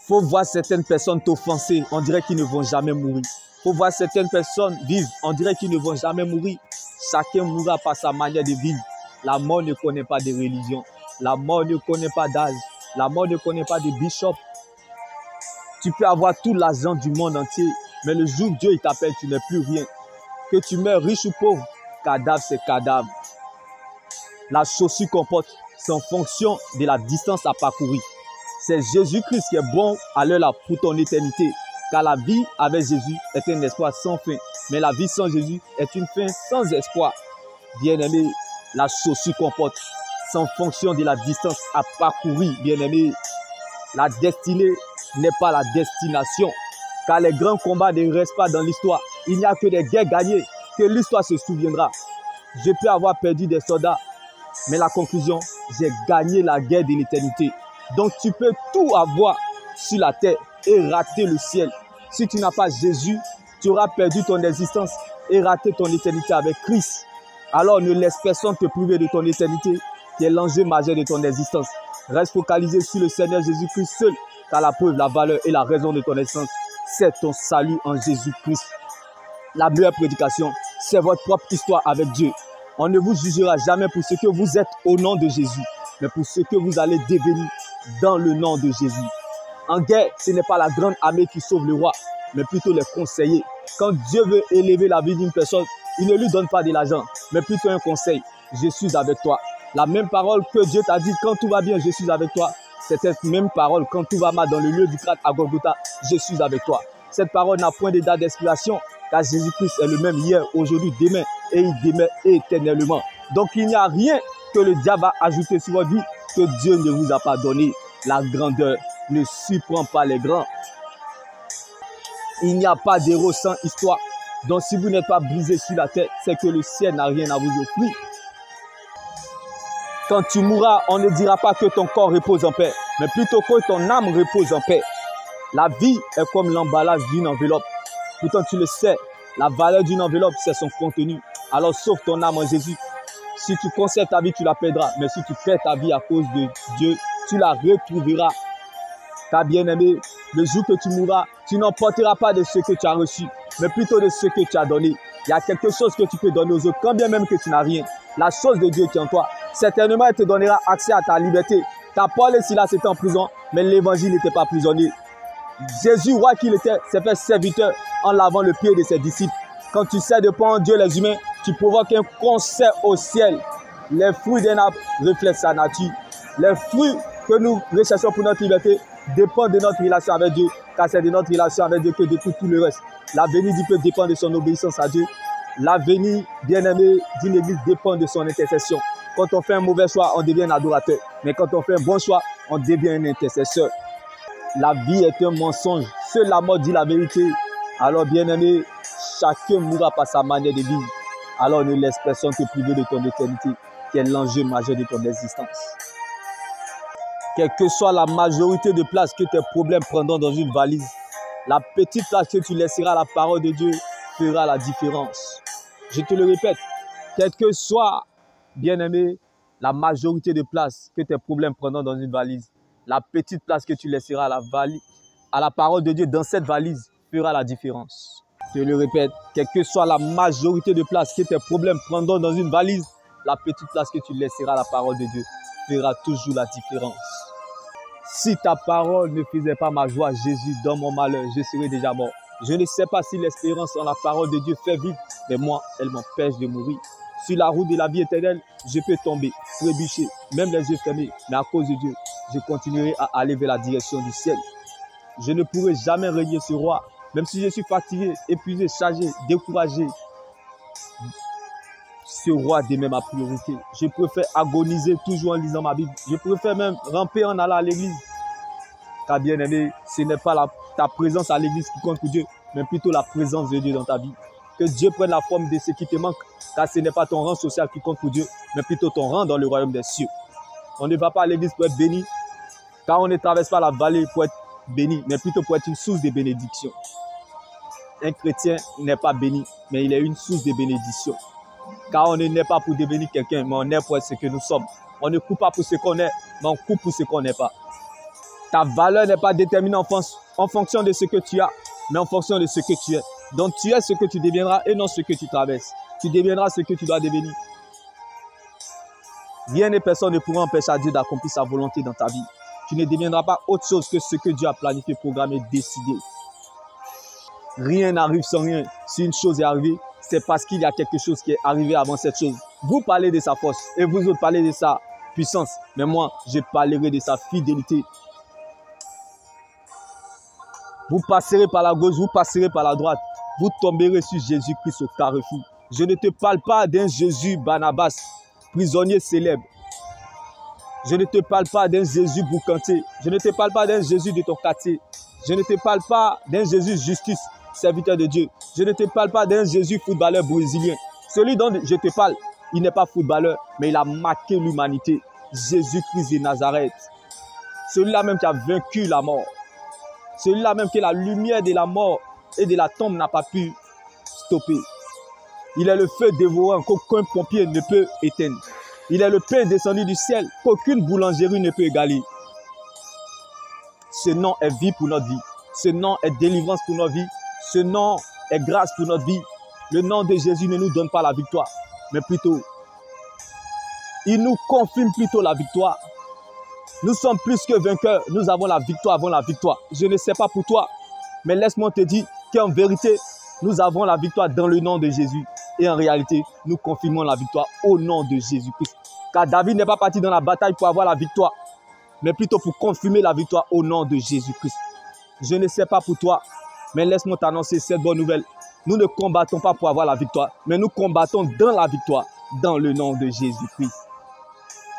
Faut voir certaines personnes t'offenser, on dirait qu'ils ne vont jamais mourir. Faut voir certaines personnes vivre, on dirait qu'ils ne vont jamais mourir. Chacun mourra par sa manière de vivre. La mort ne connaît pas de religion. La mort ne connaît pas d'âge. La mort ne connaît pas de bishop. Tu peux avoir tout l'argent du monde entier, mais le jour où Dieu il t'appelle, tu n'es plus rien. Que tu meurs riche ou pauvre, cadavre c'est cadavre. La chaussure qu'on porte, c'est en fonction de la distance à parcourir. C'est Jésus-Christ qui est bon à l'heure là pour ton éternité. Car la vie avec Jésus est un espoir sans fin. Mais la vie sans Jésus est une fin sans espoir. Bien-aimé, la chaussure qu'on porte, c'est en fonction de la distance à parcourir. Bien-aimé, la destinée n'est pas la destination. Car les grands combats ne restent pas dans l'histoire. Il n'y a que des guerres gagnées que l'histoire se souviendra. Je peux avoir perdu des soldats, mais la conclusion, j'ai gagné la guerre de l'éternité. Donc tu peux tout avoir sur la terre et rater le ciel. Si tu n'as pas Jésus, tu auras perdu ton existence et raté ton éternité avec Christ. Alors ne laisse personne te priver de ton éternité, qui est l'enjeu majeur de ton existence. Reste focalisé sur le Seigneur Jésus-Christ seul, car la preuve, la valeur et la raison de ton existence, c'est ton salut en Jésus-Christ. La meilleure prédication, c'est votre propre histoire avec Dieu. On ne vous jugera jamais pour ce que vous êtes au nom de Jésus, mais pour ce que vous allez devenir dans le nom de Jésus. En guerre, ce n'est pas la grande armée qui sauve le roi, mais plutôt les conseillers. Quand Dieu veut élever la vie d'une personne, il ne lui donne pas de l'argent, mais plutôt un conseil. Je suis avec toi. La même parole que Dieu t'a dit quand tout va bien, je suis avec toi. C'est cette même parole quand tout va mal dans le lieu du krach à Golgotha, je suis avec toi. Cette parole n'a point de date d'expiration, car Jésus-Christ est le même hier, aujourd'hui, demain, et il demeure éternellement. Donc il n'y a rien que le diable a ajouté sur votre vie que Dieu ne vous a pas donné. La grandeur ne surprend pas les grands. Il n'y a pas d'héros sans histoire. Donc si vous n'êtes pas brisé sur la terre, c'est que le ciel n'a rien à vous offrir. Quand tu mourras, on ne dira pas que ton corps repose en paix, mais plutôt que ton âme repose en paix. La vie est comme l'emballage d'une enveloppe. Pourtant tu le sais, la valeur d'une enveloppe, c'est son contenu. Alors sauve ton âme en Jésus. Si tu conserves ta vie, tu la perdras. Mais si tu perds ta vie à cause de Dieu, tu la retrouveras. Car bien-aimé, le jour que tu mourras, tu n'emporteras pas de ce que tu as reçu, mais plutôt de ce que tu as donné. Il y a quelque chose que tu peux donner aux autres, quand bien même que tu n'as rien. La chose de Dieu qui est en toi, certainement, elle te donnera accès à ta liberté. Car Paul et Silas étaient en prison, mais l'évangile n'était pas prisonnier. Jésus, roi qu'il était, s'est fait serviteur en lavant le pied de ses disciples. Quand tu sais de prendre Dieu les humains, tu provoques un concert au ciel. Les fruits d'un arbre reflètent sa nature. Les fruits que nous recherchons pour notre liberté dépendent de notre relation avec Dieu, car c'est de notre relation avec Dieu que découle tout le reste. L'avenir du peuple dépend de son obéissance à Dieu. L'avenir, bien-aimé, d'une église dépend de son intercession. Quand on fait un mauvais choix, on devient un adorateur. Mais quand on fait un bon choix, on devient un intercesseur. La vie est un mensonge. Seule la mort dit la vérité. Alors, bien-aimé, chacun mourra par sa manière de vivre. Alors, ne laisse personne te priver de ton éternité, qui est l'enjeu majeur de ton existence. Quelle que soit la majorité de places que tes problèmes prendront dans une valise, la petite place que tu laisseras à la parole de Dieu fera la différence. Je te le répète, quelle que soit, bien-aimé, la majorité de places que tes problèmes prendront dans une valise, la petite place que tu laisseras à la parole de Dieu dans cette valise fera la différence. Je le répète, quelle que soit la majorité de places que tes problèmes prendront dans une valise, la petite place que tu laisseras à la parole de Dieu fera toujours la différence. Si ta parole ne faisait pas ma joie, Jésus, dans mon malheur, je serais déjà mort. Je ne sais pas si l'espérance en la parole de Dieu fait vivre, mais moi, elle m'empêche de mourir. Sur la route de la vie éternelle, je peux tomber, trébucher, même les yeux fermés, mais à cause de Dieu, je continuerai à aller vers la direction du ciel. Je ne pourrai jamais régner ce roi, même si je suis fatigué, épuisé, chargé, découragé. Ce roi demeure ma priorité. Je préfère agoniser toujours en lisant ma Bible. Je préfère même ramper en allant à l'église. Car bien aimé, ce n'est pas ta présence à l'église qui compte pour Dieu, mais plutôt la présence de Dieu dans ta vie. Que Dieu prenne la forme de ce qui te manque, car ce n'est pas ton rang social qui compte pour Dieu, mais plutôt ton rang dans le royaume des cieux. On ne va pas à l'église pour être béni, car on ne traverse pas la vallée pour être béni, mais plutôt pour être une source de bénédiction. Un chrétien n'est pas béni, mais il est une source de bénédiction. Car on ne naît pas pour devenir quelqu'un, mais on naît pour être ce que nous sommes. On ne coupe pas pour ce qu'on est, mais on coupe pour ce qu'on n'est pas. Ta valeur n'est pas déterminée en fonction de ce que tu as, mais en fonction de ce que tu es. Donc tu es ce que tu deviendras et non ce que tu traverses. Tu deviendras ce que tu dois devenir. Rien et personne ne pourra empêcher à Dieu d'accomplir sa volonté dans ta vie. Tu ne deviendras pas autre chose que ce que Dieu a planifié, programmé, décidé. Rien n'arrive sans rien. Si une chose est arrivée, c'est parce qu'il y a quelque chose qui est arrivé avant cette chose. Vous parlez de sa force et vous autres parlez de sa puissance. Mais moi, je parlerai de sa fidélité. Vous passerez par la gauche, vous passerez par la droite. Vous tomberez sur Jésus-Christ au carrefour. Je ne te parle pas d'un Jésus Barnabas, prisonnier célèbre. Je ne te parle pas d'un Jésus boucanté. Je ne te parle pas d'un Jésus de ton quartier. Je ne te parle pas d'un Jésus justice, serviteur de Dieu. Je ne te parle pas d'un Jésus footballeur brésilien. Celui dont je te parle, il n'est pas footballeur, mais il a marqué l'humanité. Jésus-Christ de Nazareth. Celui-là même qui a vaincu la mort. Celui-là même que la lumière de la mort et de la tombe n'a pas pu stopper. Il est le feu dévorant qu'aucun pompier ne peut éteindre. Il est le pain descendu du ciel qu'aucune boulangerie ne peut égaler. Ce nom est vie pour notre vie. Ce nom est délivrance pour notre vie. Ce nom est grâce pour notre vie. Le nom de Jésus ne nous donne pas la victoire, mais plutôt, il nous confirme plutôt la victoire. Nous sommes plus que vainqueurs. Nous avons la victoire avant la victoire. Je ne sais pas pour toi, mais laisse-moi te dire qu'en vérité, nous avons la victoire dans le nom de Jésus. Et en réalité, nous confirmons la victoire au nom de Jésus-Christ. Car David n'est pas parti dans la bataille pour avoir la victoire, mais plutôt pour confirmer la victoire au nom de Jésus-Christ. Je ne sais pas pour toi, mais laisse-moi t'annoncer cette bonne nouvelle. Nous ne combattons pas pour avoir la victoire, mais nous combattons dans la victoire, dans le nom de Jésus-Christ.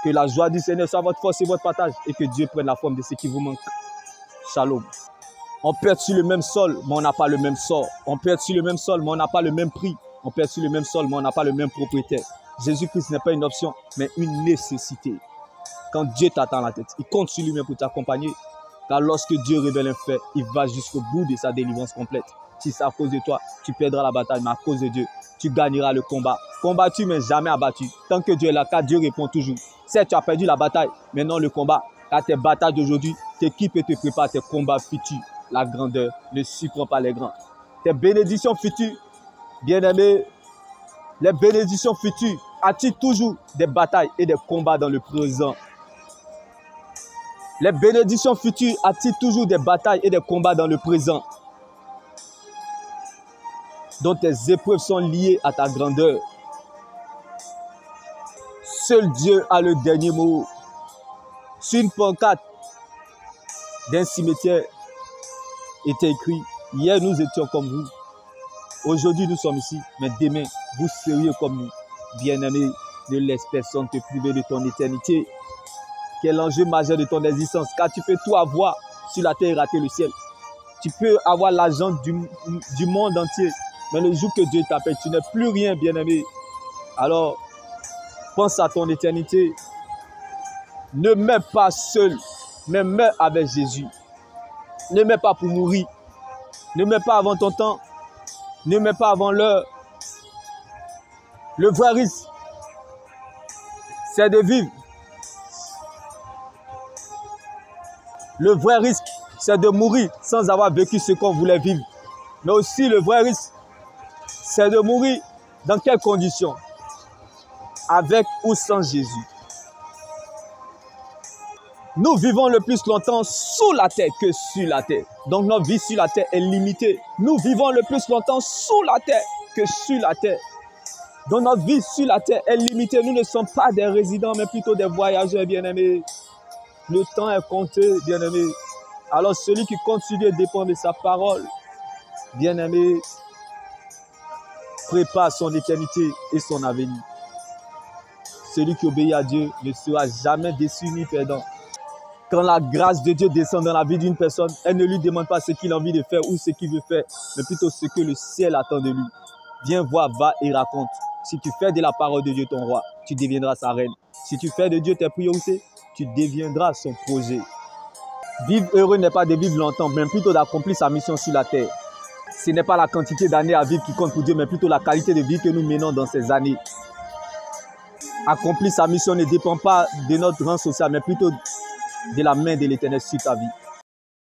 Que la joie du Seigneur soit votre force et votre partage, et que Dieu prenne la forme de ce qui vous manque. Shalom. On perd sur le même sol, mais on n'a pas le même sort. On perd sur le même sol, mais on n'a pas le même prix. On perd sur le même sol, mais on n'a pas le même propriétaire. Jésus-Christ n'est pas une option, mais une nécessité. Quand Dieu t'attend à la tête, il compte sur lui-même pour t'accompagner. Car lorsque Dieu révèle un fait, il va jusqu'au bout de sa délivrance complète. Si c'est à cause de toi, tu perdras la bataille, mais à cause de Dieu, tu gagneras le combat. Combattu, mais jamais abattu. Tant que Dieu est là, car Dieu répond toujours. Certes, tu as perdu la bataille, mais non le combat. Car tes batailles d'aujourd'hui, t'équipe et te prépare tes combats futurs. La grandeur ne surprend pas les grands. Tes bénédictions futures, bien-aimés, les bénédictions futures attirent toujours des batailles et des combats dans le présent. Les bénédictions futures attirent toujours des batailles et des combats dans le présent. Donc tes épreuves sont liées à ta grandeur. Seul Dieu a le dernier mot. Sur une pancarte d'un cimetière était écrit: hier nous étions comme vous. Aujourd'hui nous sommes ici, mais demain vous seriez comme nous. Bien-aimé, ne laisse personne te priver de ton éternité. Quel enjeu majeur de ton existence, car tu peux tout avoir sur la terre et rater le ciel. Tu peux avoir l'argent du monde entier, mais le jour que Dieu t'appelle, tu n'es plus rien, bien-aimé. Alors, pense à ton éternité. Ne meurs pas seul, mais meurs avec Jésus. Ne meurs pas pour mourir. Ne meurs pas avant ton temps. Ne meurs pas avant l'heure. Le vrai risque, c'est de vivre. Le vrai risque, c'est de mourir sans avoir vécu ce qu'on voulait vivre. Mais aussi, le vrai risque, c'est de mourir dans quelles conditions? Avec ou sans Jésus. Nous vivons le plus longtemps sous la terre que sur la terre. Donc notre vie sur la terre est limitée. Nous vivons le plus longtemps sous la terre que sur la terre. Donc notre vie sur la terre est limitée. Nous ne sommes pas des résidents, mais plutôt des voyageurs, bien-aimés. Le temps est compté, bien-aimé. Alors celui qui compte sur Dieu dépend de sa parole. Bien-aimé, prépare son éternité et son avenir. Celui qui obéit à Dieu ne sera jamais déçu ni perdant. Quand la grâce de Dieu descend dans la vie d'une personne, elle ne lui demande pas ce qu'il a envie de faire ou ce qu'il veut faire, mais plutôt ce que le ciel attend de lui. Viens voir, va et raconte. Si tu fais de la parole de Dieu ton roi, tu deviendras sa reine. Si tu fais de Dieu tes priorités, tu deviendras son projet. Vivre heureux n'est pas de vivre longtemps, mais plutôt d'accomplir sa mission sur la terre. Ce n'est pas la quantité d'années à vivre qui compte pour Dieu, mais plutôt la qualité de vie que nous menons dans ces années. Accomplir sa mission ne dépend pas de notre rang social, mais plutôt de la main de l'Éternel sur ta vie.